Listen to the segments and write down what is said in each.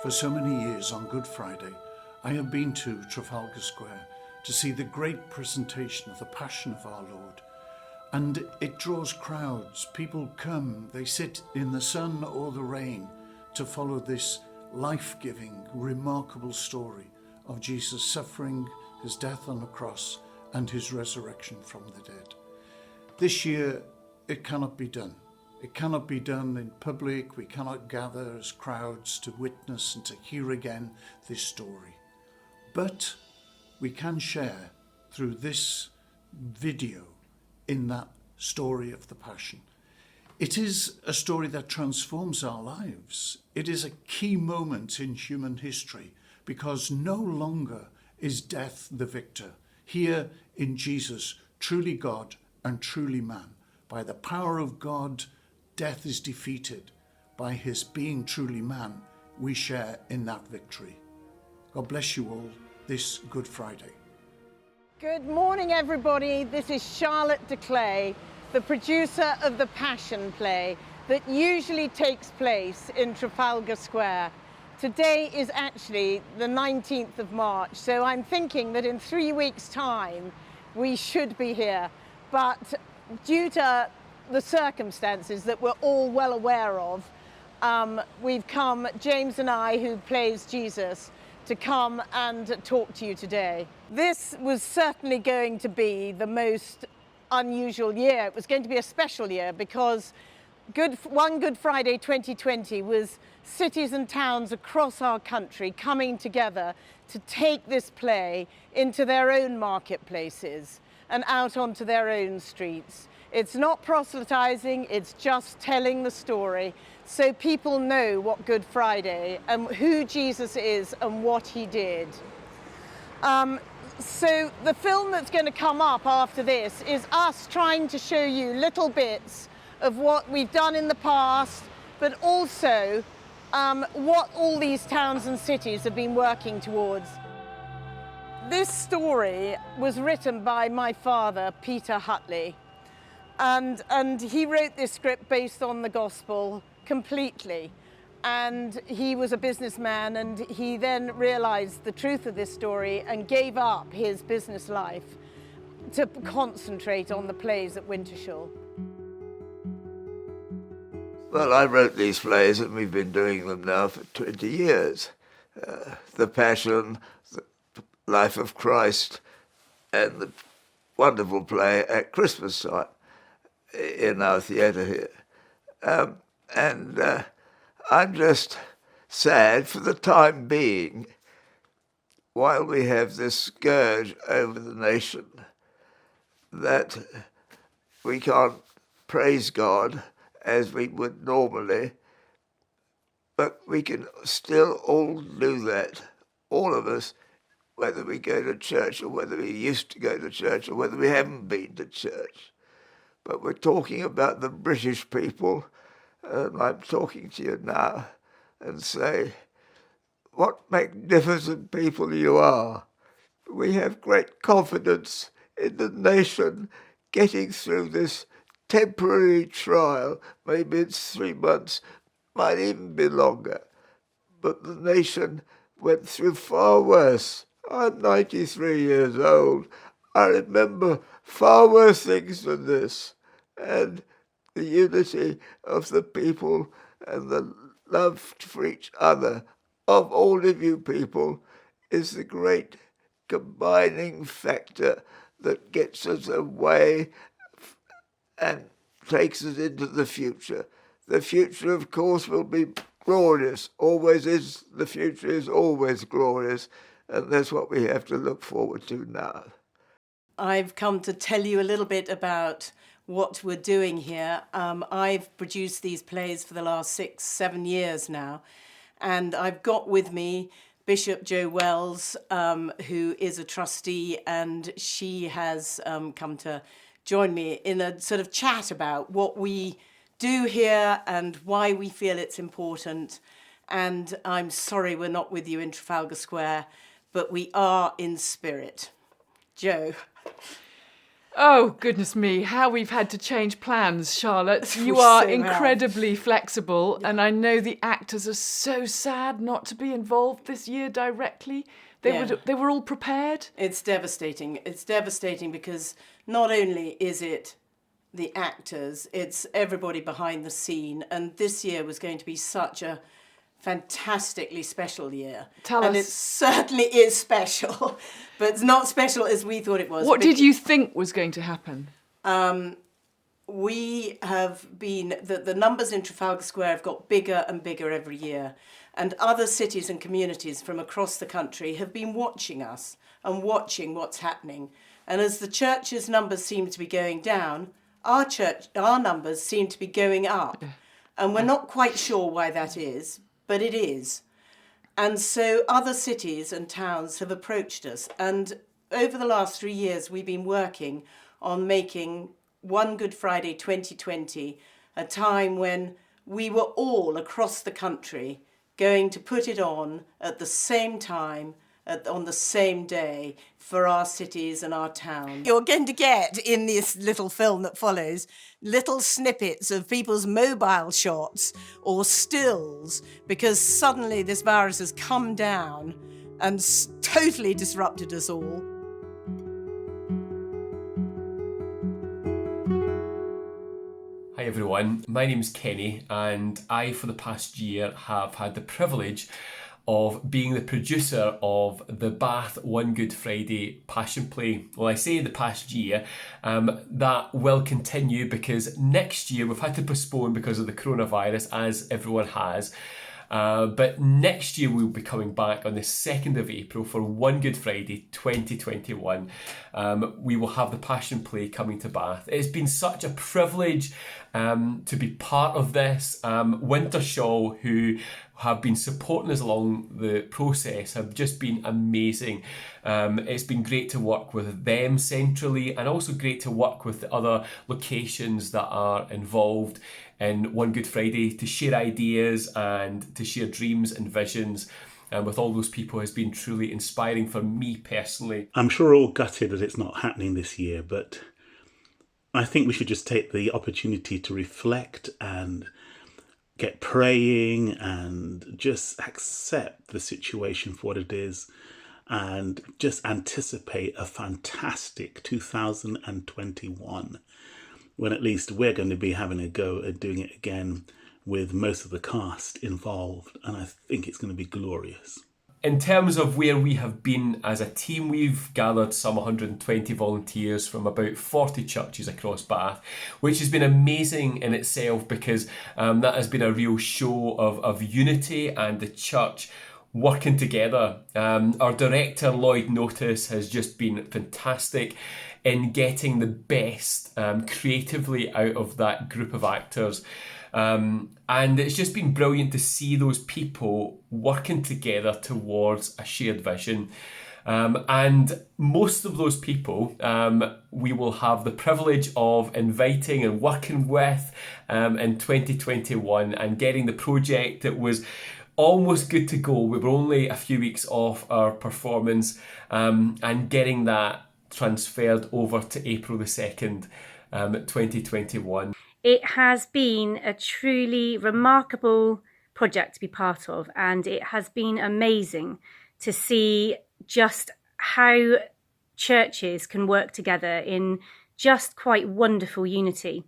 For so many years on Good Friday, I have been to Trafalgar Square to see the great presentation of the Passion of our Lord. And it draws crowds. People come, they sit in the sun or the rain to follow this life-giving, remarkable story of Jesus' suffering, his death on the cross, and his resurrection from the dead. This year, it cannot be done. It cannot be done in public. We cannot gather as crowds to witness and to hear again this story. But we can share through this video in that story of the Passion. It is a story that transforms our lives. It is a key moment in human history because no longer is death the victor. Here in Jesus, truly God and truly man. By the power of God, death is defeated. By his being truly man, we share in that victory. God bless you all this Good Friday. Good morning, everybody. This is Charlotte de Clay, the producer of the Passion play that usually takes place in Trafalgar Square. Today is actually the 19th of March, so I'm thinking that in 3 weeks' time we should be here. But due to the circumstances that we're all well aware of, we've come, James and I, who plays Jesus, to come and talk to you today. This was certainly going to be the most unusual year. It was going to be a special year because one Good Friday 2020 was cities and towns across our country coming together to take this play into their own marketplaces and out onto their own streets. It's not proselytizing, it's just telling the story so people know what Good Friday and who Jesus is and what he did. So the film that's going to come up after this is us trying to show you little bits of what we've done in the past, but also what all these towns and cities have been working towards. This story was written by my father, Peter Hutley, and he wrote this script based on the gospel completely. And he was a businessman, and he then realized the truth of this story and gave up his business life to concentrate on the plays at Wintershall. Well, I wrote these plays and we've been doing them now for 20 years. The Passion, the Life of Christ, and the wonderful play at Christmas time in our theatre here. I'm just sad for the time being, while we have this scourge over the nation, that we can't praise God as we would normally, but we can still all do that, all of us, whether we go to church or whether we used to go to church or whether we haven't been to church. But we're talking about the British people, and I'm talking to you now and say, what magnificent people you are. We have great confidence in the nation getting through this temporary trial. Maybe it's 3 months, might even be longer. But the nation went through far worse. I'm 93 years old. I remember far worse things than this. And the unity of the people and the love for each other of all of you people is the great combining factor that gets us away and takes us into the future. The future, of course, will be glorious, always is. The future is always glorious, and that's what we have to look forward to now. I've come to tell you a little bit about what we're doing here. I've produced these plays for the last 6-7 years now, and I've got with me Bishop Jo Wells, who is a trustee, and she has come to join me in a sort of chat about what we do here and why we feel it's important. And I'm sorry we're not with you in Trafalgar Square, but we are in spirit. Jo. Oh, goodness me, how we've had to change plans, Charlotte. You We are so have. incredibly flexible, and I know the actors are so sad not to be involved this year directly. They were all prepared. It's devastating. It's devastating because not only is it the actors, it's everybody behind the scene, and this year was going to be such a fantastically special year. Tell and us. it certainly is special, but it's not special as we thought it was. What did you think was going to happen? We have been, the numbers in Trafalgar Square have got bigger and bigger every year. And other cities and communities from across the country have been watching us and watching what's happening. And as the church's numbers seem to be going down, our numbers seem to be going up. And we're not quite sure why that is, but it is. And so other cities and towns have approached us. And over the last 3 years, we've been working on making One Good Friday 2020 a time when we were all across the country going to put it on at the same time, on the same day for our cities and our towns. You're going to get in this little film that follows little snippets of people's mobile shots or stills because suddenly this virus has come down and totally disrupted us all. Hi everyone, my name's Kenny and I for the past year have had the privilege of being the producer of the Bath One Good Friday Passion Play. Well, I say the past year, that will continue because next year we've had to postpone because of the coronavirus, as everyone has. But next year we'll be coming back on the 2nd of April for One Good Friday 2021. We will have the Passion Play coming to Bath. It's been such a privilege to be part of this. Wintershaw, who have been supporting us along the process, have just been amazing. It's been great to work with them centrally and also great to work with the other locations that are involved in One Good Friday to share ideas and to share dreams and visions. And with all those people has been truly inspiring for me personally. I'm sure we're all gutted that it's not happening this year, but I think we should just take the opportunity to reflect and get praying and just accept the situation for what it is and just anticipate a fantastic 2021 when at least we're going to be having a go at doing it again with most of the cast involved, and I think it's going to be glorious. In terms of where we have been as a team, we've gathered some 120 volunteers from about 40 churches across Bath, which has been amazing in itself because that has been a real show of unity and the church working together. Our director, Lloyd Notice, has just been fantastic in getting the best creatively out of that group of actors. And it's just been brilliant to see those people working together towards a shared vision. And most of those people we will have the privilege of inviting and working with in 2021 and getting the project that was almost good to go. We were only a few weeks off our performance and getting that transferred over to April the 2nd, 2021. It has been a truly remarkable project to be part of, and it has been amazing to see just how churches can work together in just quite wonderful unity.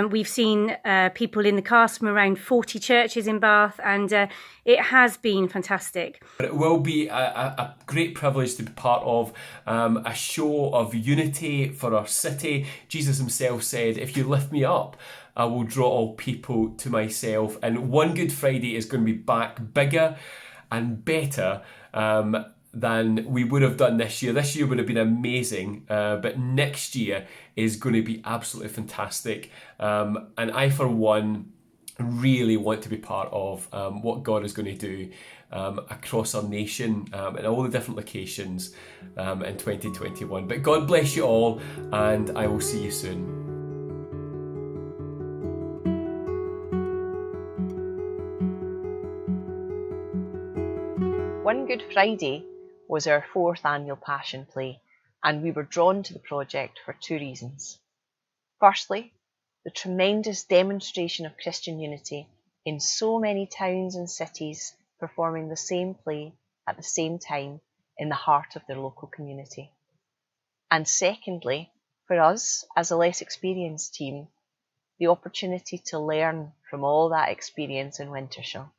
We've seen people in the cast from around 40 churches in Bath, and it has been fantastic. But it will be a great privilege to be part of a show of unity for our city. Jesus himself said, if you lift me up, I will draw all people to myself. And One Good Friday is going to be back bigger and better than we would have done this year. This year would have been amazing, but next year is going to be absolutely fantastic. And I, for one, really want to be part of what God is going to do across our nation in all the different locations in 2021. But God bless you all, and I will see you soon. One Good Friday was our 4th annual Passion Play, and we were drawn to the project for two reasons. Firstly, the tremendous demonstration of Christian unity in so many towns and cities performing the same play at the same time in the heart of their local community. And secondly, for us as a less experienced team, the opportunity to learn from all that experience in Wintershall.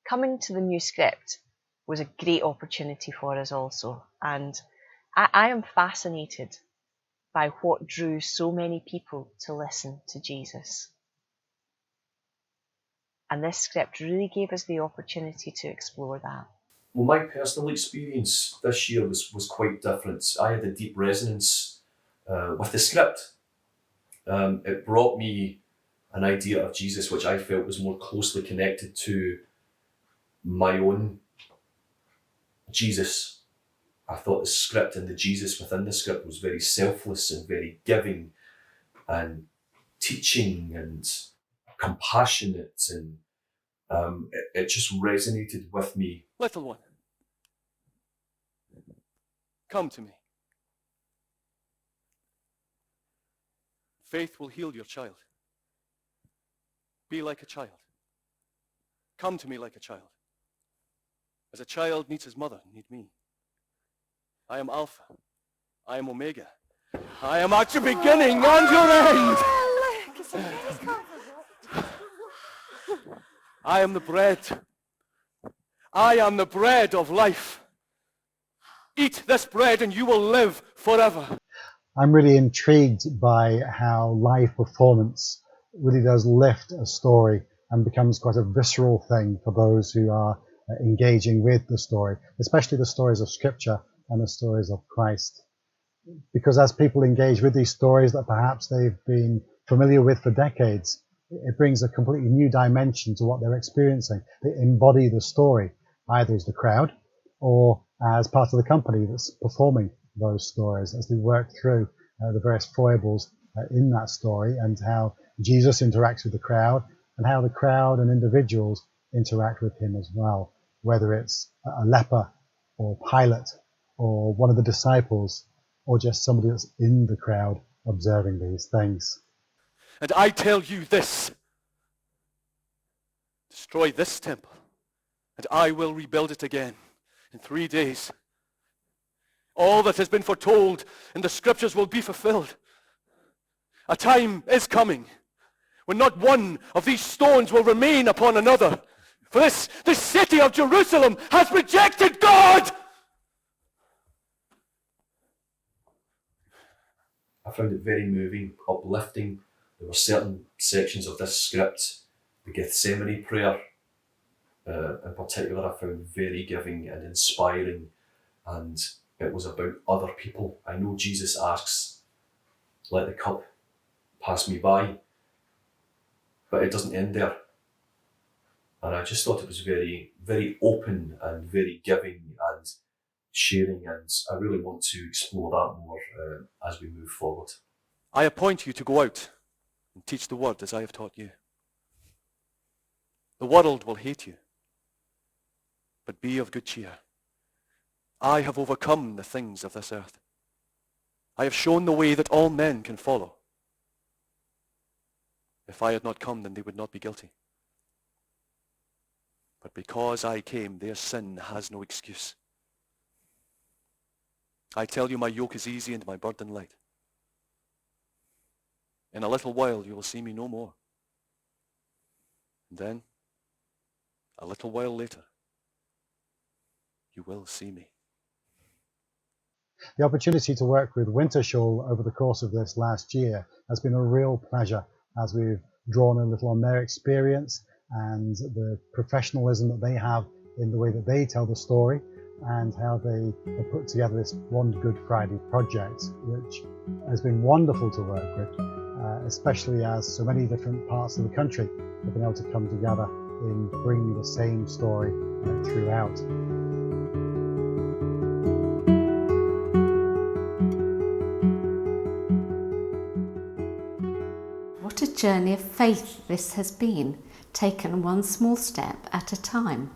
Coming to the new script was a great opportunity for us also, and I am fascinated by what drew so many people to listen to Jesus. And this script really gave us the opportunity to explore that. Well, my personal experience this year was quite different. I had a deep resonance with the script. It brought me an idea of Jesus which I felt was more closely connected to my own Jesus. I thought the script and the Jesus within the script was very selfless and very giving and teaching and compassionate, and it just resonated with me. Little one, come to me. Faith will heal your child. Be like a child. Come to me like a child. As a child needs his mother, need me. I am Alpha. I am Omega. I am at your beginning and your end. I am the bread. I am the bread of life. Eat this bread and you will live forever. I'm really intrigued by how live performance really does lift a story and becomes quite a visceral thing for those who are engaging with the story, especially the stories of Scripture and the stories of Christ. Because as people engage with these stories that perhaps they've been familiar with for decades, it brings a completely new dimension to what they're experiencing. They embody the story, either as the crowd or as part of the company that's performing those stories as they work through the various foibles in that story, and how Jesus interacts with the crowd and how the crowd and individuals interact with him as well, whether it's a leper or Pilate or one of the disciples or just somebody that's in the crowd observing these things. And I tell you this, destroy this temple and I will rebuild it again in 3 days. All that has been foretold in the scriptures will be fulfilled. A time is coming when not one of these stones will remain upon another. For this city of Jerusalem has rejected God. I found it very moving, uplifting. There were certain sections of this script, the Gethsemane prayer in particular, I found very giving and inspiring, and it was about other people. I know Jesus asks, let the cup pass me by, but it doesn't end there. And I just thought it was very, very open and very giving and sharing, and I really want to explore that more as we move forward. I appoint you to go out and teach the word as I have taught you. The world will hate you, but be of good cheer. I have overcome the things of this earth. I have shown the way that all men can follow. If I had not come, then they would not be guilty. But because I came, their sin has no excuse. I tell you, my yoke is easy and my burden light. In a little while you will see me no more. And then, a little while later, you will see me. The opportunity to work with Wintershall over the course of this last year has been a real pleasure, as we've drawn a little on their experience and the professionalism that they have in the way that they tell the story, and how they have put together this One Good Friday project, which has been wonderful to work with, especially as so many different parts of the country have been able to come together in bringing the same story throughout. What a journey of faith this has been, taken one small step at a time.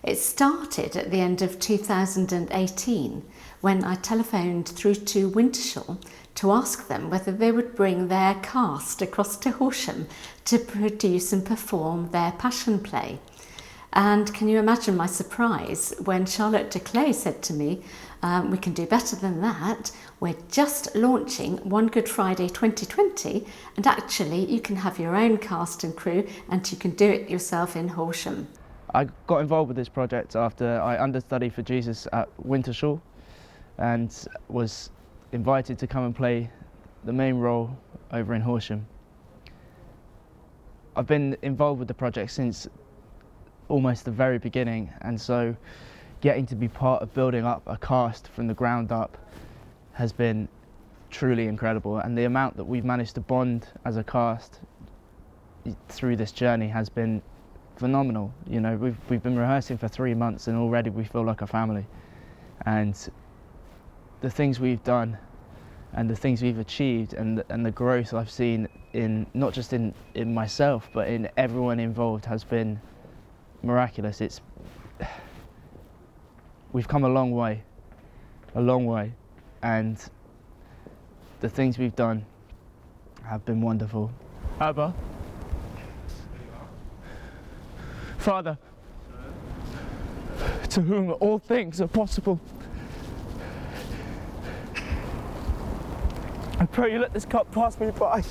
It started at the end of 2018 when I telephoned through to Wintershall to ask them whether they would bring their cast across to Horsham to produce and perform their passion play. And can you imagine my surprise when Charlotte de Clay said to me, we can do better than that. We're just launching One Good Friday 2020, and actually you can have your own cast and crew and you can do it yourself in Horsham. I got involved with this project after I understudied for Jesus at Wintershall and was invited to come and play the main role over in Horsham. I've been involved with the project since almost the very beginning, and so getting to be part of building up a cast from the ground up has been truly incredible, and the amount that we've managed to bond as a cast through this journey has been phenomenal. You know, we've been rehearsing for 3 months and already we feel like a family, and the things we've done and the things we've achieved and the growth I've seen in not just in myself but in everyone involved has been miraculous. We've come a long way, and the things we've done have been wonderful. Abba, Father, to whom all things are possible, I pray you let this cup pass me by.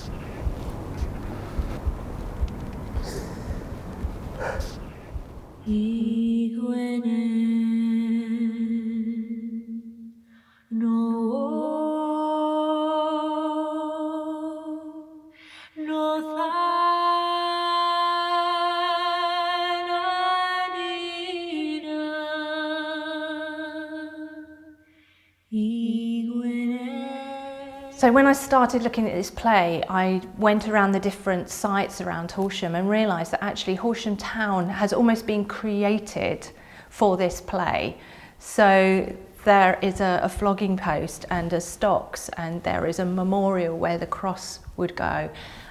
So when I started looking at this play, I went around the different sites around Horsham and realised that actually Horsham town has almost been created for this play. So there is a flogging post and a stocks, and there is a memorial where the cross would go.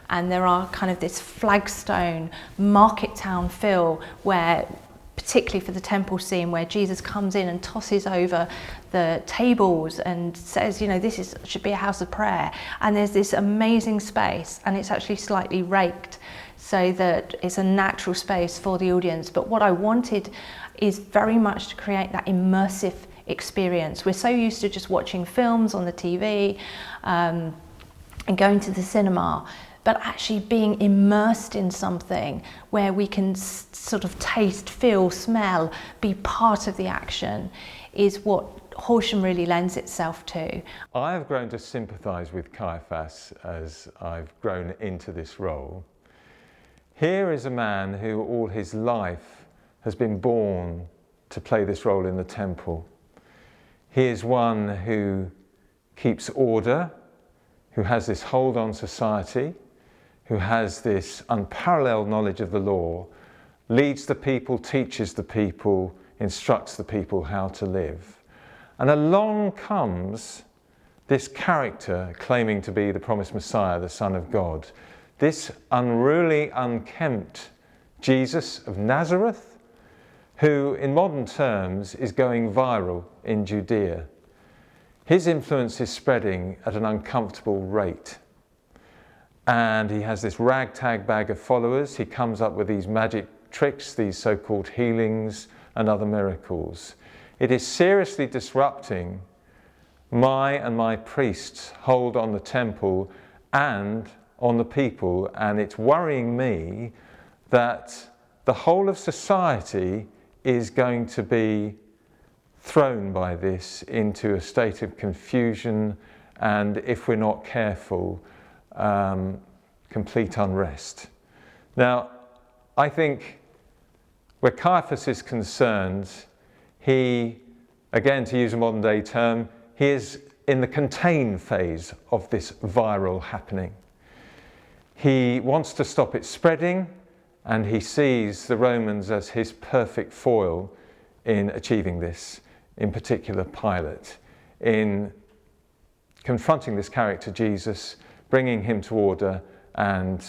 And there are kind of this flagstone market town feel where, particularly for the temple scene, where Jesus comes in and tosses over the tables and says, you know, this should be a house of prayer. And there's this amazing space, and it's actually slightly raked so that it's a natural space for the audience. But what I wanted is very much to create that immersive experience. We're so used to just watching films on the TV and going to the cinema, but actually being immersed in something where we can sort of taste, feel, smell, be part of the action is what Horsham really lends itself to. I have grown to sympathise with Caiaphas as I've grown into this role. Here is a man who all his life has been born to play this role in the temple. He is one who keeps order, who has this hold on society, who has this unparalleled knowledge of the law, leads the people, teaches the people, instructs the people how to live. And along comes this character claiming to be the promised Messiah, the Son of God, this unruly, unkempt Jesus of Nazareth, who in modern terms is going viral in Judea. His influence is spreading at an uncomfortable rate. And he has this ragtag bag of followers. He comes up with these magic tricks, these so-called healings and other miracles. It is seriously disrupting my and my priests' hold on the temple and on the people, and it's worrying me that the whole of society is going to be thrown by this into a state of confusion and, if we're not careful, complete unrest. Now, I think where Caiaphas is concerned, he, again to use a modern day term, he is in the contain phase of this viral happening. He wants to stop it spreading, and he sees the Romans as his perfect foil in achieving this, in particular Pilate, in confronting this character Jesus, bringing him to order, and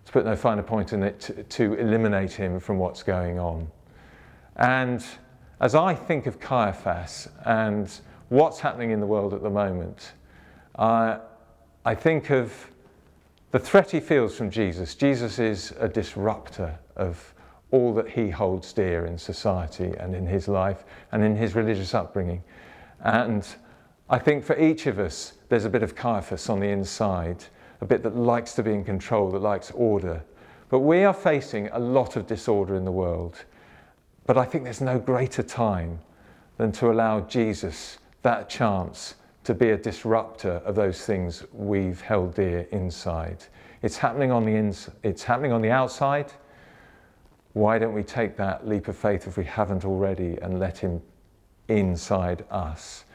to put no finer point in it, to eliminate him from what's going on. And as I think of Caiaphas and what's happening in the world at the moment, I think of the threat he feels from Jesus. Jesus is a disruptor of all that he holds dear in society and in his life and in his religious upbringing. And I think for each of us, there's a bit of Caiaphas on the inside, a bit that likes to be in control, that likes order. But we are facing a lot of disorder in the world. But I think there's no greater time than to allow Jesus that chance to be a disruptor of those things we've held dear inside. It's happening on the outside. Why don't we take that leap of faith if we haven't already and let him inside us?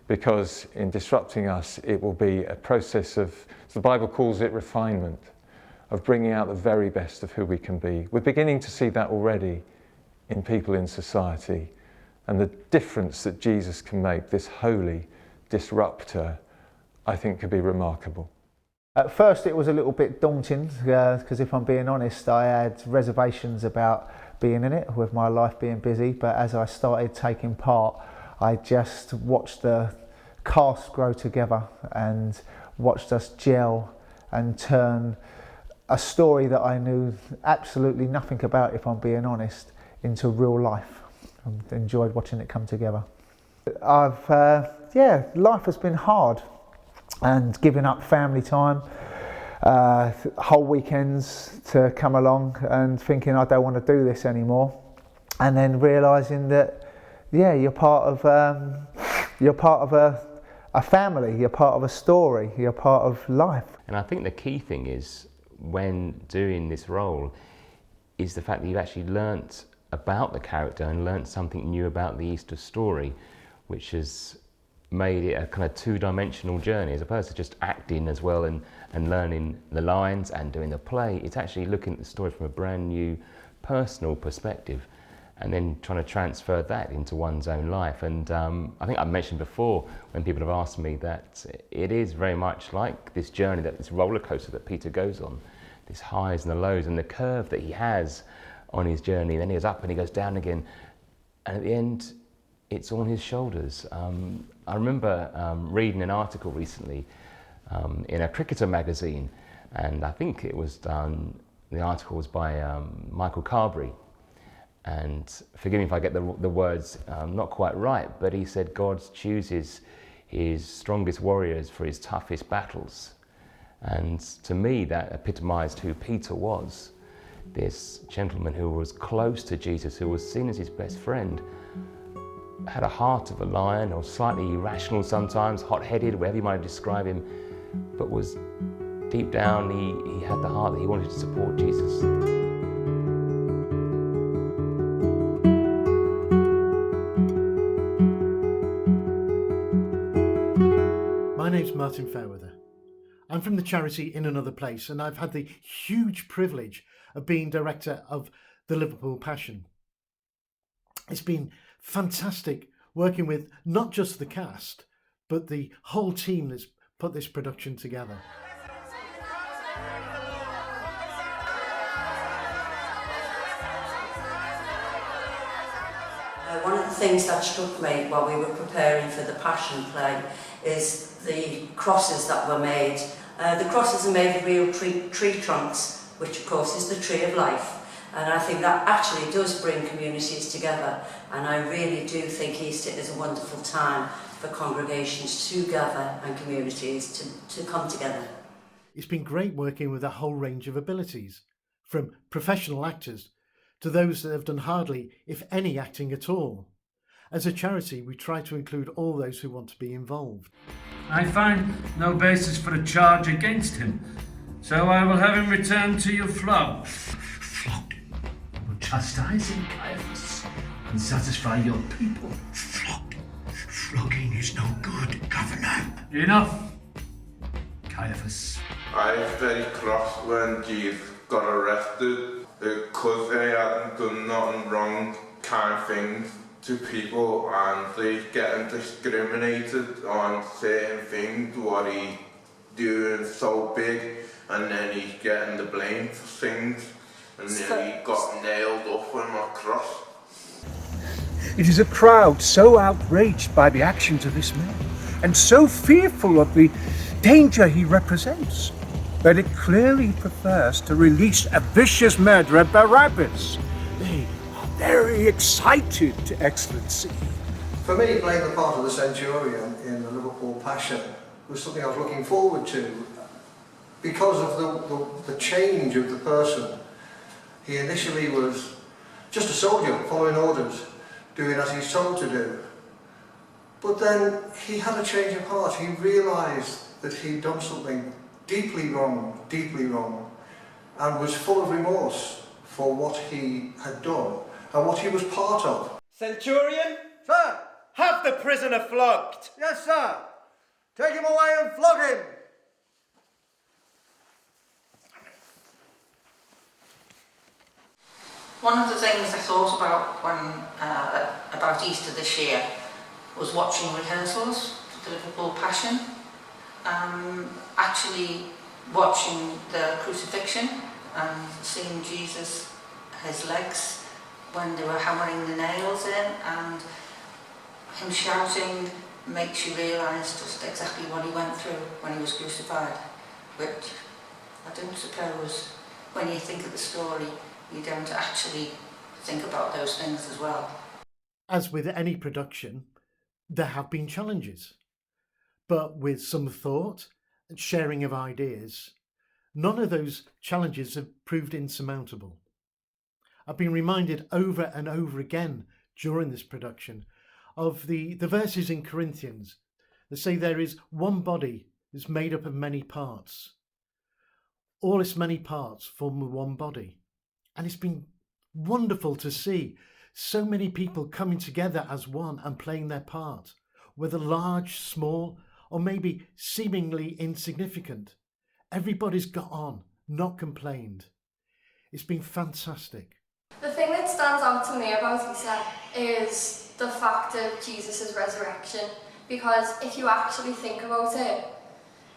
Because in disrupting us, it will be a process of, as the Bible calls it, refinement, of bringing out the very best of who we can be. We're beginning to see that already in people in society, and the difference that Jesus can make, this holy disruptor, I think could be remarkable. At first it was a little bit daunting because if I'm being honest, I had reservations about being in it, with my life being busy, but as I started taking part, I just watched the cast grow together and watched us gel and turn a story that I knew absolutely nothing about, if I'm being honest, into real life. I enjoyed watching it come together. Life has been hard, and giving up family time, whole weekends to come along and thinking I don't want to do this anymore, and then realising that you're part of a family, you're part of a story, you're part of life. And I think the key thing is, when doing this role, is the fact that you've actually learnt about the character and learnt something new about the Easter story, which has made it a kind of two-dimensional journey, as opposed to just acting as well and learning the lines and doing the play. It's actually looking at the story from a brand new personal perspective and then trying to transfer that into one's own life. And I think I mentioned before, when people have asked me, that it is very much like this journey, that this roller coaster that Peter goes on, these highs and the lows, and the curve that he has on his journey. Then he goes up and he goes down again, and at the end it's on his shoulders. I remember reading an article recently in a cricketer magazine, and I think it was the article was by Michael Carberry, and forgive me if I get the words not quite right, but he said God chooses his strongest warriors for his toughest battles. And to me that epitomised who Peter was, this gentleman who was close to Jesus, who was seen as his best friend, had a heart of a lion, or slightly irrational sometimes, hot-headed, whatever you might describe him, but was deep down, he had the heart that he wanted to support Jesus. My name's Martin Fairweather. I'm from the charity In Another Place, and I've had the huge privilege of being director of the Liverpool Passion. It's been fantastic working with not just the cast, but the whole team that's put this production together. One of the things that struck me while we were preparing for the Passion play is the crosses that were made. The crosses are made of real tree trunks, which of course is the tree of life. And I think that actually does bring communities together. And I really do think Easter is a wonderful time for congregations to gather and communities to come together. It's been great working with a whole range of abilities, from professional actors to those that have done hardly, if any, acting at all. As a charity, we try to include all those who want to be involved. I find no basis for a charge against him, so I will have him returned to your flock. Flogged. Will chastise him, Caiaphas, and satisfy your people. Flogged. Flogging is no good, Governor. Enough, Caiaphas. I was very cross when Jesus got arrested because they hadn't done nothing wrong kind of things to people, and they getting discriminated on certain things, what he doing so big, and then he's getting the blame for things, and then he got nailed up on a cross. It is a crowd so outraged by the actions of this man, and so fearful of the danger he represents, that it clearly prefers to release a vicious murderer, Barabbas. They are very excited, Excellency. For me, playing the part of the centurion in the Liverpool Passion was something I was looking forward to because of the change of the person. He initially was just a soldier following orders, doing as he's told to do. But then he had a change of heart. He realised that he'd done something deeply wrong, and was full of remorse for what he had done and what he was part of. Centurion? Sir! Have the prisoner flogged! Yes, sir! Take him away and flog him! One of the things I thought about when about Easter this year was watching rehearsals for the Liverpool Passion. Actually watching the crucifixion and seeing Jesus, his legs, when they were hammering the nails in, and him shouting makes you realise just exactly what he went through when he was crucified, which I don't suppose when you think of the story you don't actually think about those things as well. As with any production, there have been challenges, but with some thought and sharing of ideas, none of those challenges have proved insurmountable. I've been reminded over and over again during this production of the verses in Corinthians that say there is one body that's made up of many parts. All its many parts form one body. And it's been wonderful to see so many people coming together as one and playing their part, whether large, small, or maybe seemingly insignificant. Everybody's got on, not complained. It's been fantastic. The thing that stands out to me about Easter is the fact of Jesus' resurrection, because if you actually think about it,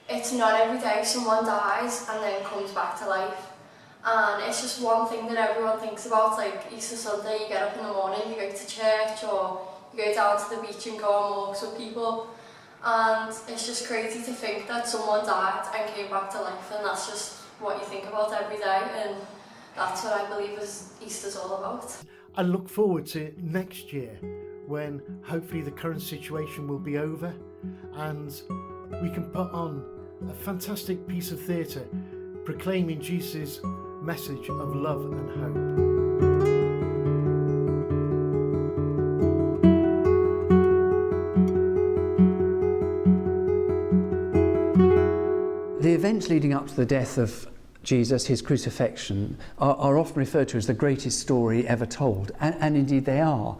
it's not every day someone dies and then comes back to life. And it's just one thing that everyone thinks about, like Easter Sunday, you get up in the morning, you go to church, or you go down to the beach and go on walks with people. And it's just crazy to think that someone died and came back to life, and that's just what you think about every day, and that's what I believe Easter's all about. I look forward to next year when hopefully the current situation will be over and we can put on a fantastic piece of theatre proclaiming Jesus' message of love and hope. The events leading up to the death of Jesus, his crucifixion, are often referred to as the greatest story ever told, and indeed they are.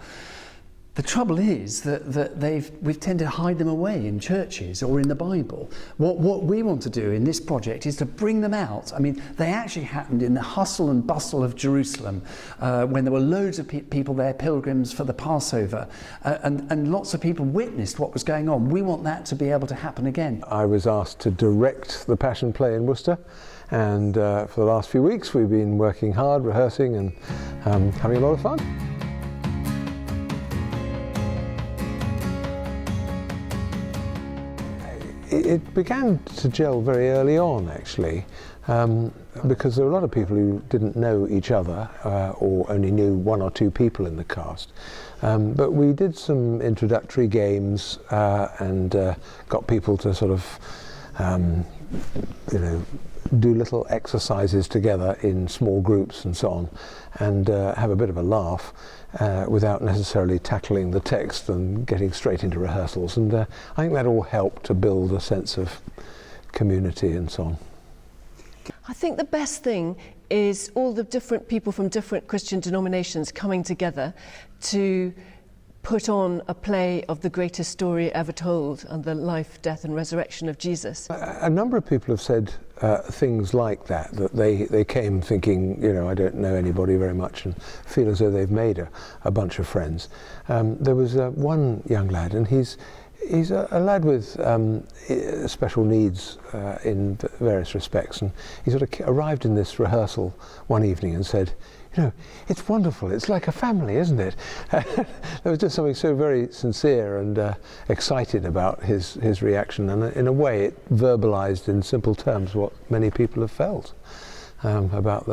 The trouble is that we've tended to hide them away in churches or in the Bible. What we want to do in this project is to bring them out. I mean, they actually happened in the hustle and bustle of Jerusalem when there were loads of people there, pilgrims for the Passover, and lots of people witnessed what was going on. We want that to be able to happen again. I was asked to direct the Passion Play in Worcester, and for the last few weeks we've been working hard, rehearsing and having a lot of fun. It began to gel very early on, actually, because there were a lot of people who didn't know each other or only knew one or two people in the cast. But we did some introductory games and got people to sort of, do little exercises together in small groups and so on, and have a bit of a laugh without necessarily tackling the text and getting straight into rehearsals. And I think that all helped to build a sense of community and so on. I think the best thing is all the different people from different Christian denominations coming together to put on a play of the greatest story ever told and the life, death and resurrection of Jesus. A number of people have said things like that they came thinking, I don't know anybody very much and feel as though they've made a bunch of friends. There was one young lad, and He's a lad with special needs in various respects, and he sort of arrived in this rehearsal one evening and said, you know, it's wonderful, it's like a family, isn't it? There was just something so very sincere and excited about his reaction, and in a way it verbalised in simple terms what many people have felt about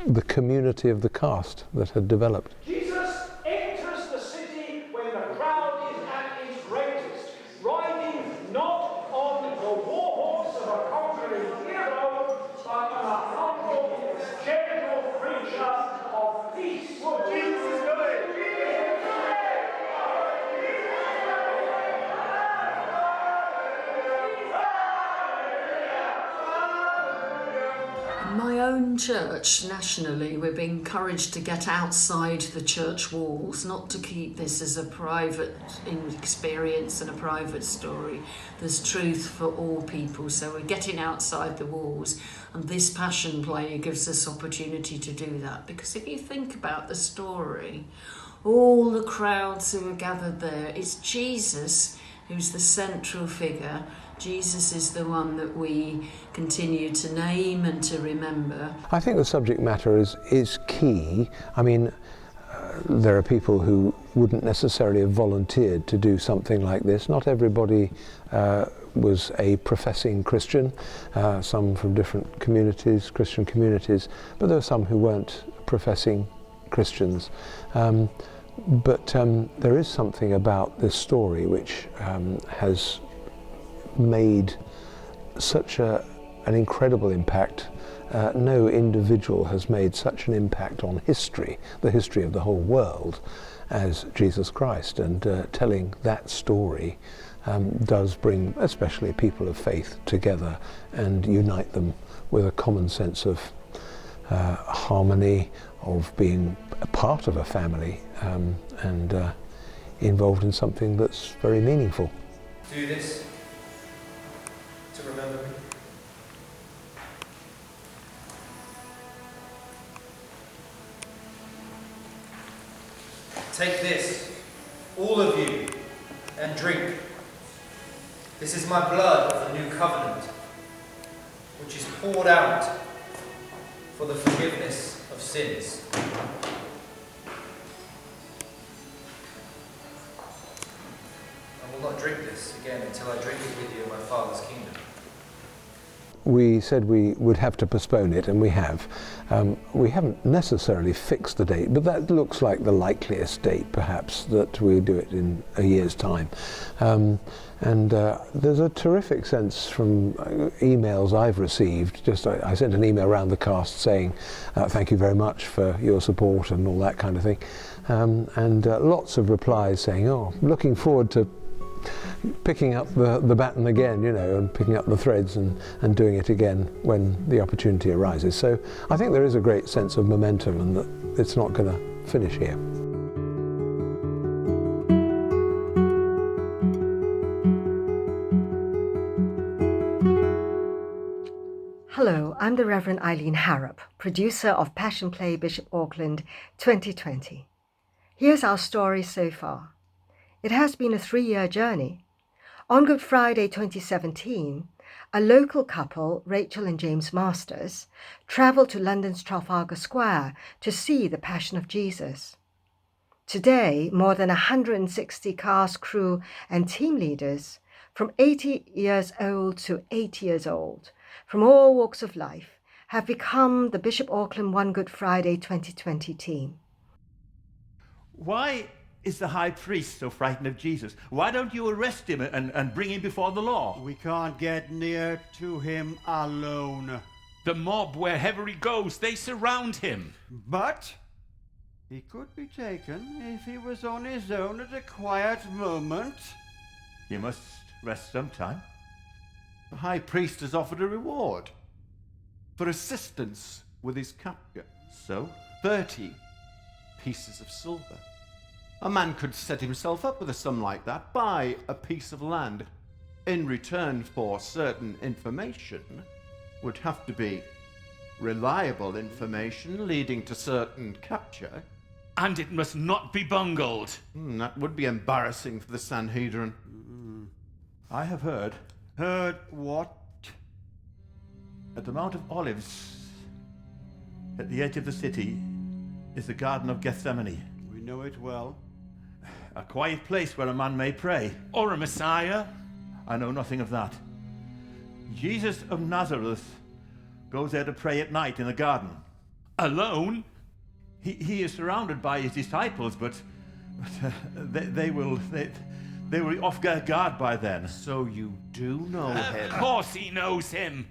the community of the cast that had developed. Jesus enters the city when the crowd is at its greatest, riding not on the war horse of a conquering hero, but on a humble, gentle preacher of peace. What Jesus is doing? In my own church, nationally, we're being encouraged to get outside the church walls, not to keep this as a private experience and a private story. There's truth for all people, so we're getting outside the walls, and this Passion Play gives us opportunity to do that. Because if you think about the story, all the crowds who are gathered there, it's Jesus who's the central figure. Jesus is the one that we continue to name and to remember. I think the subject matter is key. I mean, there are people who wouldn't necessarily have volunteered to do something like this. Not everybody was a professing Christian, some from different communities, Christian communities, but there were some who weren't professing Christians. But there is something about this story which has made such an incredible impact. No individual has made such an impact on history, the history of the whole world, as Jesus Christ. And telling that story does bring especially people of faith together and unite them with a common sense of harmony, of being a part of a family, and involved in something that's very meaningful. Do this to remember me. Take this, all of you, and drink. This is my blood of the new covenant, which is poured out for the forgiveness of sins. I will not drink this again until I drink it with you in my Father's kingdom. We said we would have to postpone it, and we have. We haven't necessarily fixed the date, but that looks like the likeliest date, perhaps, that we do it in a year's time. There's a terrific sense from emails I've received. I sent an email around the cast saying, thank you very much for your support and all that kind of thing. Lots of replies saying, oh, looking forward to picking up the baton again, you know, and picking up the threads and doing it again when the opportunity arises. So I think there is a great sense of momentum, and that it's not going to finish here. Hello, I'm the Reverend Eileen Harrop, producer of Passion Play Bishop Auckland 2020. Here's our story so far. It has been a 3-year journey. On Good Friday 2017, a local couple, Rachel and James Masters, travelled to London's Trafalgar Square to see the Passion of Jesus. Today, more than 160 cast, crew and team leaders, from 80 years old to 80 years old, from all walks of life, have become the Bishop Auckland One Good Friday 2020 team. Why is the high priest so frightened of Jesus? Why don't you arrest him and bring him before the law? We can't get near to him alone. The mob, wherever he goes, they surround him. But he could be taken if he was on his own at a quiet moment. He must rest sometime. The high priest has offered a reward for assistance with his capture. So? 30 pieces of silver. A man could set himself up with a sum like that, buy a piece of land in return for certain information. Would have to be reliable information leading to certain capture. And it must not be bungled. That would be embarrassing for the Sanhedrin. I have heard. Heard what? At the Mount of Olives, at the edge of the city, is the Garden of Gethsemane. We know it well. A quiet place where a man may pray. Or a Messiah? I know nothing of that. Jesus of Nazareth goes there to pray at night in the garden. Alone? He is surrounded by his disciples, but they will be off their guard by then. So you do know him? Of course he knows him.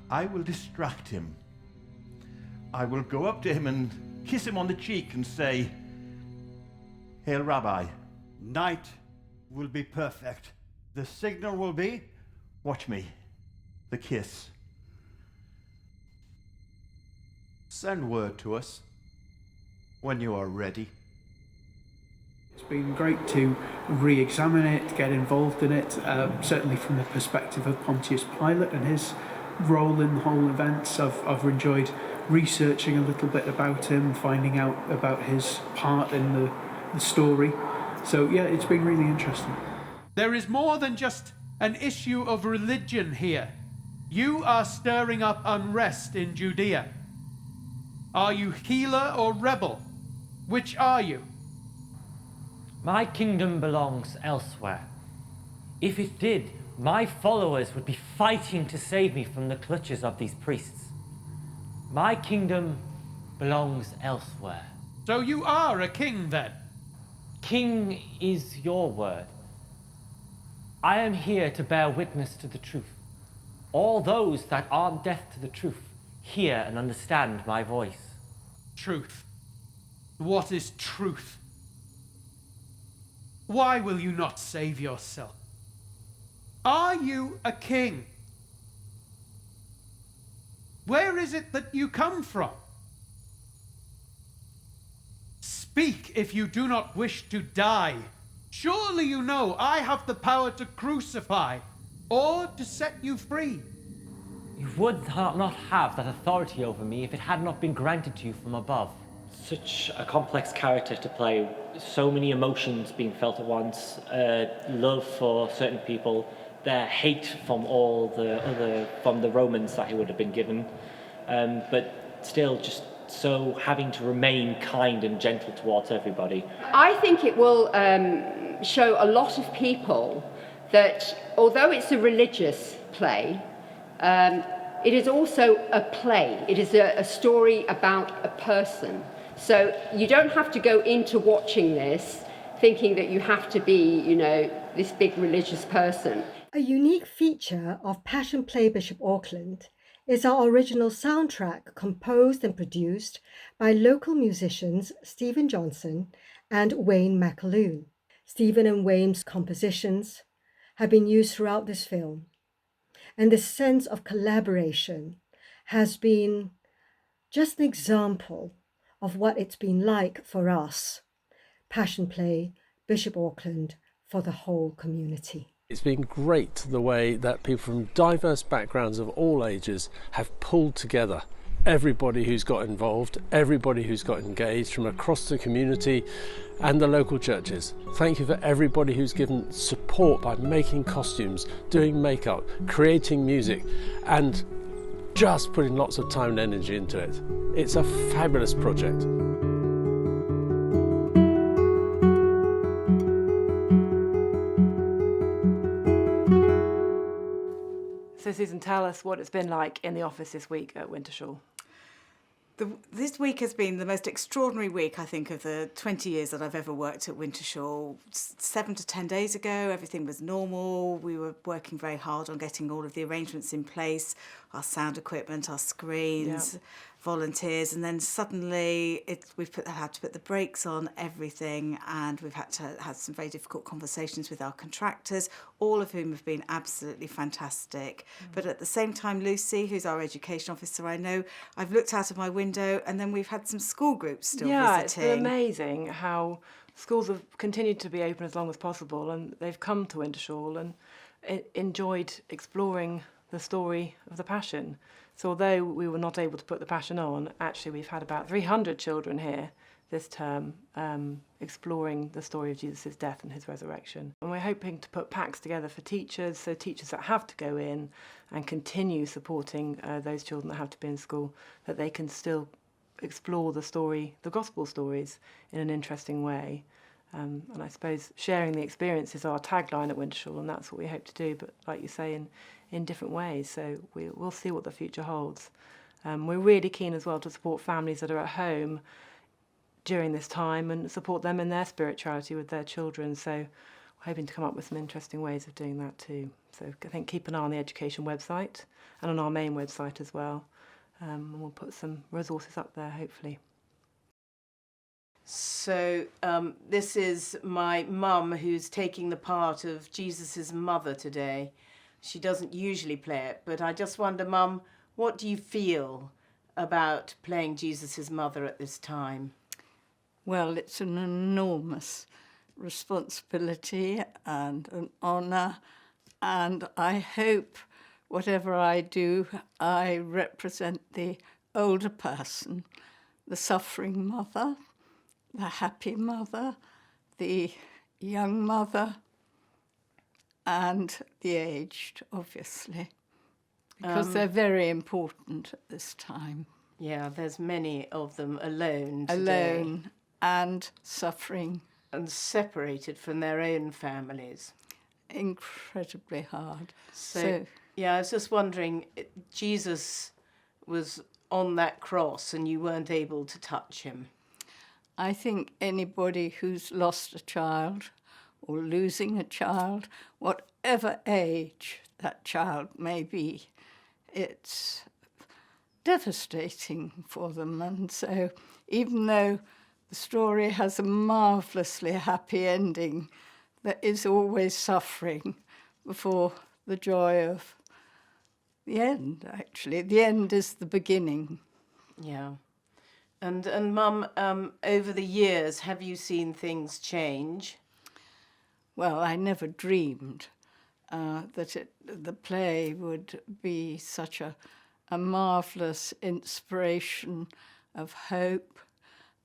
I will distract him. I will go up to him and kiss him on the cheek and say, "Hail, Rabbi." Night will be perfect. The signal will be... Watch me. The kiss. Send word to us when you are ready. It's been great to re-examine it, get involved in it, certainly from the perspective of Pontius Pilate and his role in the whole events. I've enjoyed researching a little bit about him, finding out about his part in the story. So yeah, it's been really interesting. There is more than just an issue of religion here. You are stirring up unrest in Judea. Are you healer or rebel? Which are you? My kingdom belongs elsewhere. If it did, my followers would be fighting to save me from the clutches of these priests. My kingdom belongs elsewhere. So you are a king then? King is your word. I am here to bear witness to the truth. All those that are deaf to the truth hear and understand my voice. Truth. What is truth? Why will you not save yourself? Are you a king? Where is it that you come from? Speak if you do not wish to die. Surely you know I have the power to crucify or to set you free. You would not have that authority over me if it had not been granted to you from above. Such a complex character to play, so many emotions being felt at once, love for certain people, their hate from from the Romans that he would have been given, but still just so having to remain kind and gentle towards everybody. I think it will show a lot of people that although it's a religious play, it is also a play. It is a story about a person. So you don't have to go into watching this thinking that you have to be, you know, this big religious person. A unique feature of Passion Play Bishop Auckland is our original soundtrack composed and produced by local musicians Stephen Johnson and Wayne McAloon. Stephen and Wayne's compositions have been used throughout this film, and this sense of collaboration has been just an example of what it's been like for us, Passion Play Bishop Auckland, for the whole community. It's been great the way that people from diverse backgrounds of all ages have pulled together. Everybody who's got involved, everybody who's got engaged from across the community and the local churches. Thank you for everybody who's given support by making costumes, doing makeup, creating music, and just putting lots of time and energy into it. It's a fabulous project. So Susan, tell us what it's been like in the office this week at Wintershall. This week has been the most extraordinary week, I think, of the 20 years that I've ever worked at Wintershall. 7 to 10 days ago, everything was normal. We were working very hard on getting all of the arrangements in place, our sound equipment, our screens, volunteers, and then suddenly we've had to put the brakes on everything, and we've had to have some very difficult conversations with our contractors, all of whom have been absolutely fantastic. But at the same time, Lucy, who's our education officer, I know, I've looked out of my window and then we've had some school groups still visiting. Yeah, it's been amazing how schools have continued to be open as long as possible, and they've come to Wintershall and enjoyed exploring the story of the Passion. So although we were not able to put the Passion on, actually we've had about 300 children here this term, exploring the story of Jesus' death and his resurrection. And we're hoping to put packs together for teachers, so teachers that have to go in and continue supporting those children that have to be in school, that they can still explore the story, the gospel stories, in an interesting way. And I suppose sharing the experience is our tagline at Wintershall, and that's what we hope to do, but like you say, in different ways. So we'll see what the future holds. We're really keen as well to support families that are at home during this time and support them in their spirituality with their children. So we're hoping to come up with some interesting ways of doing that too. So I think keep an eye on the education website and on our main website as well. And we'll put some resources up there, hopefully. So this is my mum who's taking the part of Jesus's mother today. She doesn't usually play it, but I just wonder, Mum, what do you feel about playing Jesus's mother at this time? Well, it's an enormous responsibility and an honour, and I hope whatever I do, I represent the older person, the suffering mother, the happy mother, the young mother, and the aged, obviously, because they're very important at this time. Yeah, there's many of them alone today. Alone and suffering. And separated from their own families. Incredibly hard. So yeah, I was just wondering, Jesus was on that cross and you weren't able to touch him. I think anybody who's lost a child or losing a child, whatever age that child may be, it's devastating for them. And so even though the story has a marvellously happy ending, there is always suffering before the joy of the end, actually. The end is the beginning. Yeah. And Mum, over the years, have you seen things change? Well, I never dreamed that the play would be such a marvellous inspiration of hope,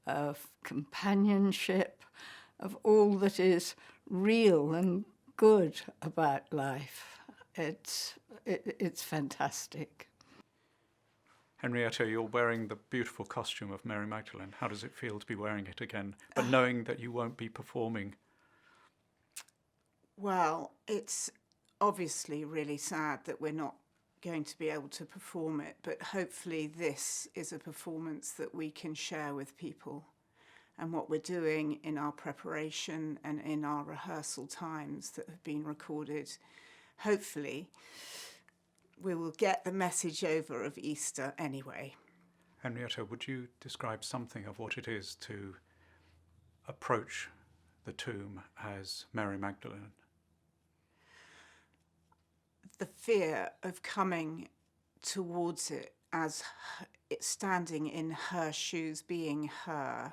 of companionship, of all that is real and good about life. It's fantastic. Henrietta, you're wearing the beautiful costume of Mary Magdalene. How does it feel to be wearing it again, but knowing that you won't be performing? Well, it's obviously really sad that we're not going to be able to perform it, but hopefully this is a performance that we can share with people. And what we're doing in our preparation and in our rehearsal times that have been recorded, hopefully we will get the message over of Easter anyway. Henrietta, would you describe something of what it is to approach the tomb as Mary Magdalene? The fear of coming towards it as it standing in her shoes, being her,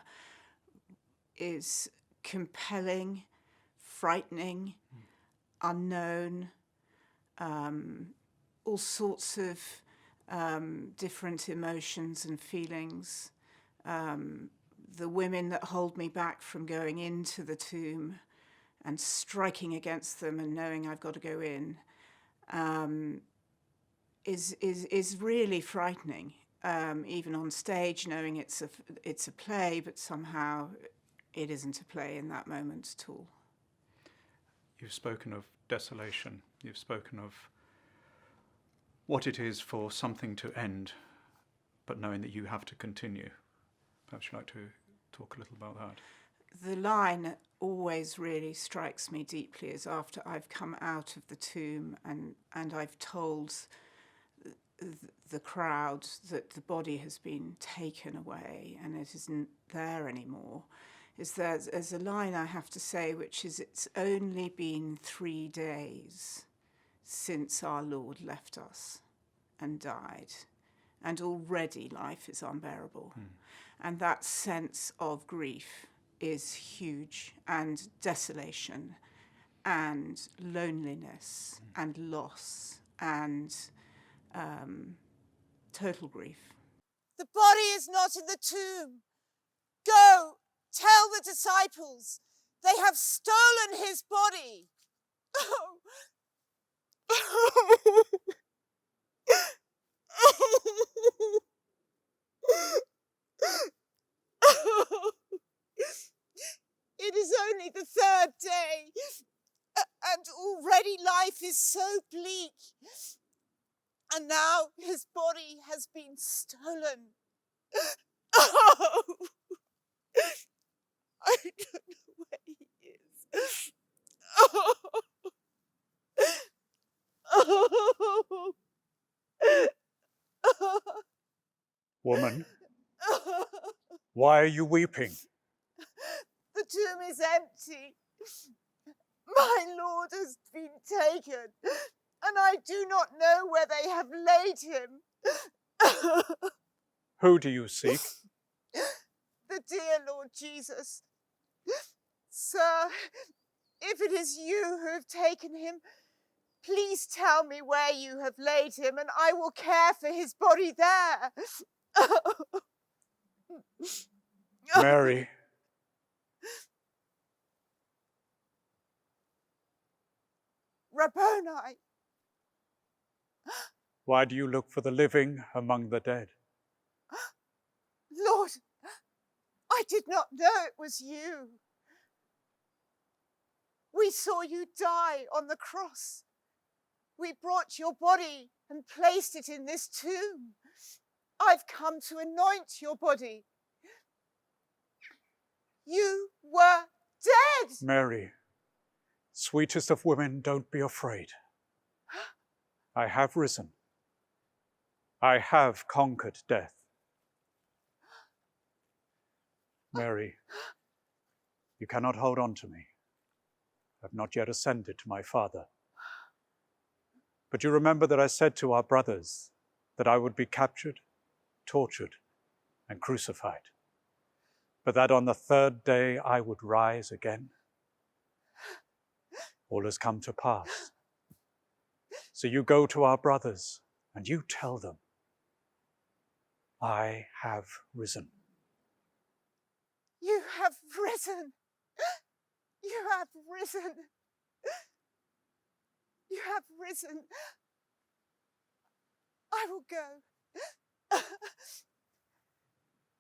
is compelling, frightening, unknown, all sorts of different emotions and feelings. The women that hold me back from going into the tomb and striking against them and knowing I've got to go in is really frightening. Even on stage, knowing it's a play, but somehow it isn't a play in that moment at all. You've spoken of desolation. You've spoken of what it is for something to end, but knowing that you have to continue. Perhaps you'd like to talk a little about that. The line that always really strikes me deeply is after I've come out of the tomb and I've told the crowd that the body has been taken away and it isn't there anymore, is there's a line I have to say, which is, it's only been 3 days since our Lord left us and died, and already life is unbearable. And that sense of grief is huge, and desolation and loneliness and loss and total grief. The body is not in the tomb. Go Tell the disciples they have stolen his body. It is only the third day, and already life is so bleak. And now his body has been stolen. Oh! I don't know where he is. Oh! Oh! Woman, why are you weeping? The tomb is empty. My Lord has been taken, and I do not know where they have laid him. Who do you seek? The dear Lord Jesus. Sir, if it is you who have taken him, please tell me where you have laid him, and I will care for his body there. Mary. Rabboni. Why do you look for the living among the dead? Lord, I did not know it was you. We saw you die on the cross. We brought your body and placed it in this tomb. I've come to anoint your body. You were dead. Mary, sweetest of women, don't be afraid. I have risen. I have conquered death. Mary, you cannot hold on to me. I've not yet ascended to my Father. But you remember that I said to our brothers that I would be captured, tortured, and crucified, but that on the third day I would rise again. All has come to pass. So you go to our brothers and you tell them, I have risen. You have risen. You have risen. You have risen. I will go.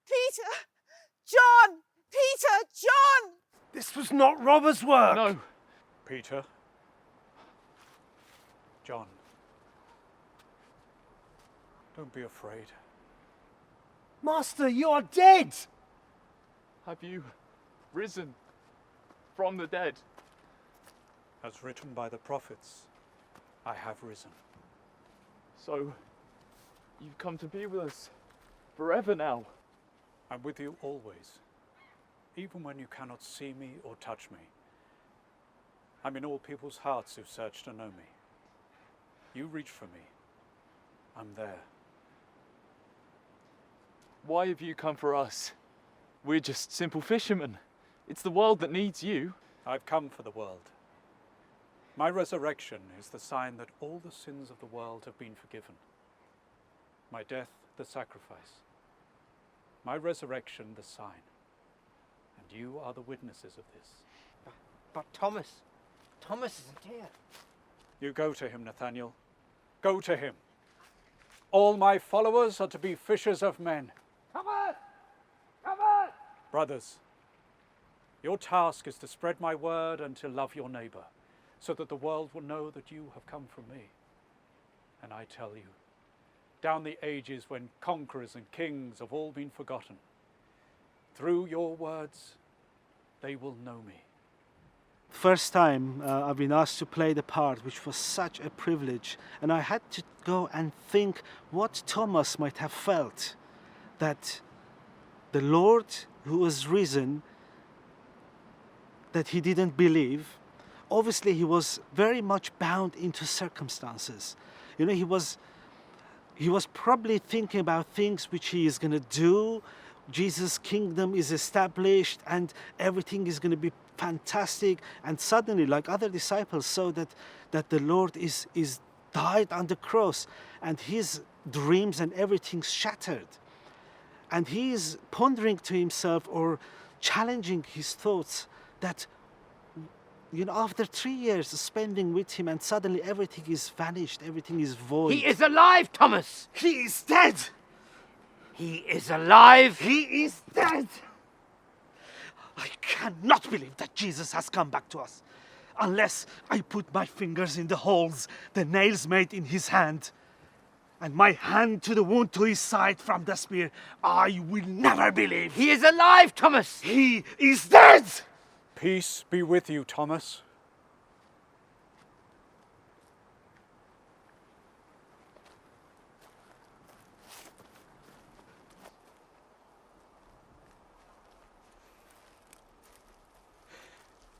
Peter! John! Peter! John! This was not robber's work! No. Peter. John. Don't be afraid. Master, you are dead! Have you risen from the dead? As written by the prophets, I have risen. So, you've come to be with us forever now. I'm with you always, even when you cannot see me or touch me. I'm in all people's hearts who search to know me. You reach for me. I'm there. Why have you come for us? We're just simple fishermen. It's the world that needs you. I've come for the world. My resurrection is the sign that all the sins of the world have been forgiven. My death, the sacrifice. My resurrection, the sign. And you are the witnesses of this. But Thomas isn't here. You go to him, Nathaniel. Go to him. All my followers are to be fishers of men. Thomas! Thomas! Brothers, your task is to spread my word and to love your neighbor, so that the world will know that you have come from me. And I tell you, down the ages when conquerors and kings have all been forgotten, through your words, they will know me. First time I've been asked to play the part, which was such a privilege, and I had to go and think what Thomas might have felt, that the Lord who was risen, that he didn't believe. Obviously he was very much bound into circumstances. You know, he was probably thinking about things which he is going to do. Jesus' kingdom is established and everything is going to be fantastic. And suddenly, like other disciples, saw that the Lord is died on the cross and his dreams and everything shattered. And he is pondering to himself or challenging his thoughts that, after 3 years spending with him and suddenly everything is vanished, everything is void. He is alive, Thomas! He is dead! He is alive! He is dead! I cannot believe that Jesus has come back to us unless I put my fingers in the holes the nails made in his hand and my hand to the wound to his side from the spear. I will never believe. He is alive, Thomas! He is dead! Peace be with you, Thomas.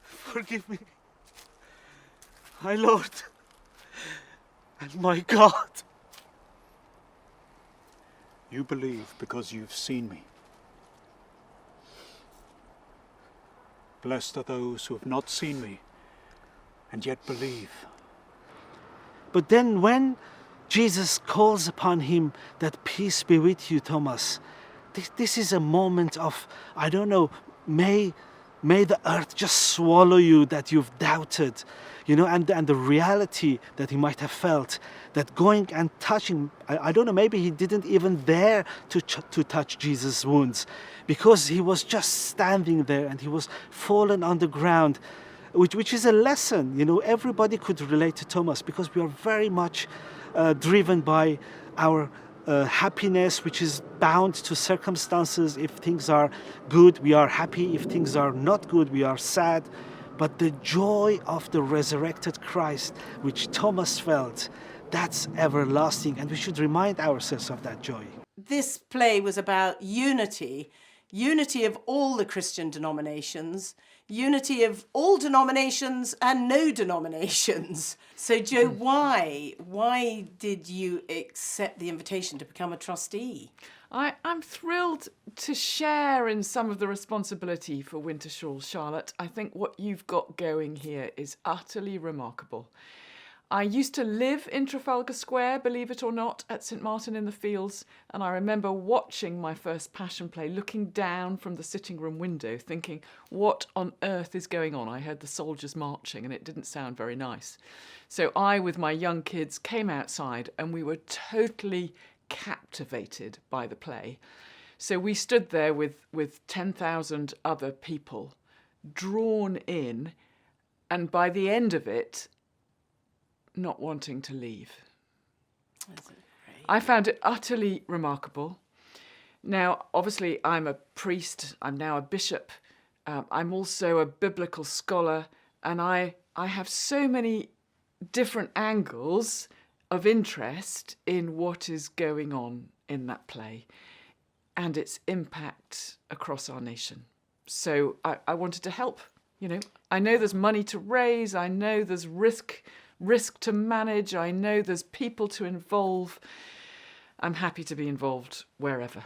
Forgive me, my Lord and my God. You believe because you've seen me. Blessed are those who have not seen me and yet believe. But then when Jesus calls upon him that peace be with you, Thomas, this is a moment of, I don't know, may the earth just swallow you that you've doubted, and the reality that he might have felt, that going and touching, I don't know, maybe he didn't even dare to touch Jesus' wounds because he was just standing there and he was fallen on the ground, which is a lesson. Everybody could relate to Thomas because we are very much driven by our happiness, which is bound to circumstances. If things are good, we are happy. If things are not good, we are sad. But the joy of the resurrected Christ, which Thomas felt, that's everlasting, and we should remind ourselves of that joy. This play was about unity of all the Christian denominations, unity of all denominations and no denominations. So, Joe, why did you accept the invitation to become a trustee? I'm thrilled to share in some of the responsibility for Wintershall, Charlotte. I think what you've got going here is utterly remarkable. I used to live in Trafalgar Square, believe it or not, at St Martin in the Fields, and I remember watching my first Passion play, looking down from the sitting room window, thinking, what on earth is going on? I heard the soldiers marching and it didn't sound very nice. So I, with my young kids, came outside and we were totally captivated by the play. So we stood there with 10,000 other people, drawn in, and by the end of it, not wanting to leave. I found it utterly remarkable. Now, obviously, I'm a priest, I'm now a bishop, I'm also a biblical scholar, and I have so many different angles of interest in what is going on in that play and its impact across our nation. So I wanted to help. I know there's money to raise, I know there's risk to manage, I know there's people to involve. I'm happy to be involved wherever.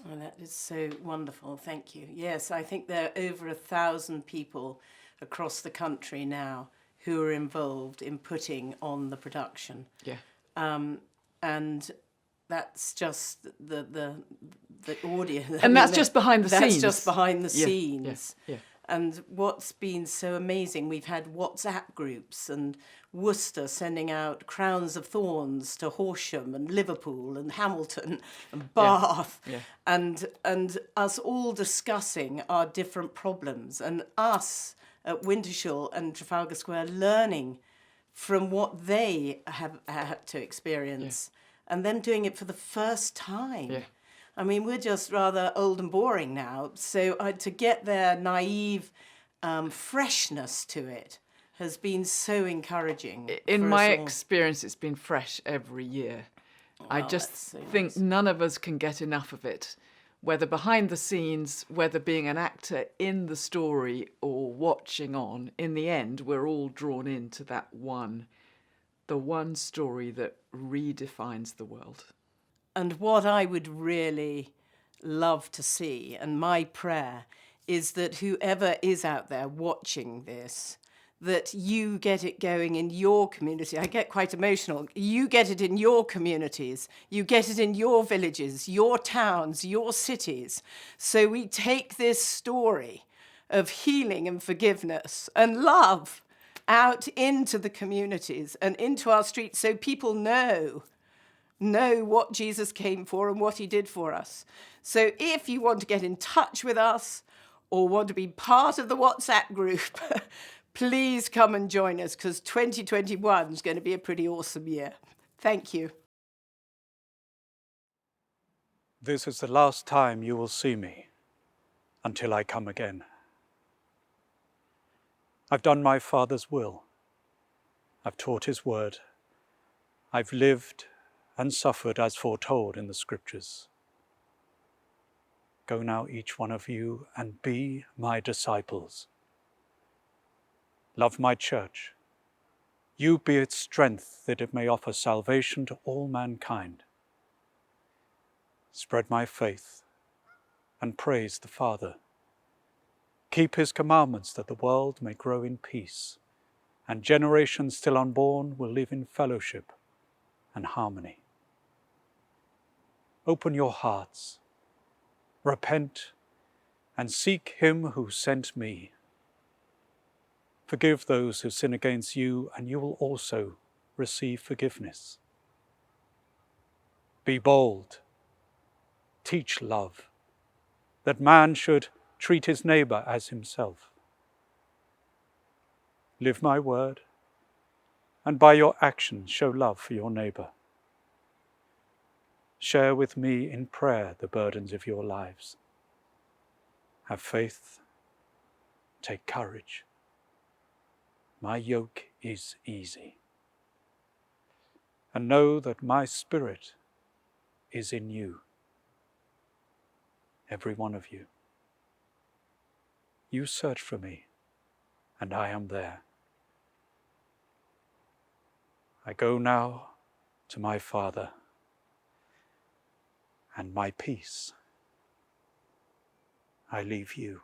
Oh, that is so wonderful, thank you. Yes, I think there are over 1,000 people across the country now who are involved in putting on the production. Yeah. And that's just the audience. And that's just behind the scenes. That's just behind the scenes. Yeah. And what's been so amazing, we've had WhatsApp groups and Worcester sending out crowns of thorns to Horsham and Liverpool and Hamilton and Bath, and us all discussing our different problems, and us at Wintershall and Trafalgar Square learning from what they have had to experience, and them doing it for the first time. Yeah. I mean, we're just rather old and boring now, so to get their naive freshness to it has been so encouraging. In my experience, it's been fresh every year. I just think none of us can get enough of it, whether behind the scenes, whether being an actor in the story or watching on. In the end, we're all drawn into that the one story that redefines the world. And what I would really love to see, and my prayer, is that whoever is out there watching this, that you get it going in your community. I get quite emotional. You get it in your communities. You get it in your villages, your towns, your cities. So we take this story of healing and forgiveness and love out into the communities and into our streets so people know what Jesus came for and what he did for us. So if you want to get in touch with us or want to be part of the WhatsApp group, please come and join us, because 2021 is going to be a pretty awesome year. Thank you. This is the last time you will see me until I come again. I've done my Father's will. I've taught his word. I've lived and suffered as foretold in the scriptures. Go now, each one of you, and be my disciples. Love my church. You be its strength, that it may offer salvation to all mankind. Spread my faith and praise the Father. Keep his commandments, that the world may grow in peace, and generations still unborn will live in fellowship and harmony. Open your hearts, repent, and seek him who sent me. Forgive those who sin against you, and you will also receive forgiveness. Be bold, teach love, that man should treat his neighbor as himself. Live my word, and by your actions show love for your neighbor. Share with me in prayer the burdens of your lives. Have faith, take courage. My yoke is easy. And know that my spirit is in you, every one of you. You search for me, and I am there. I go now to my Father, and my peace I leave you.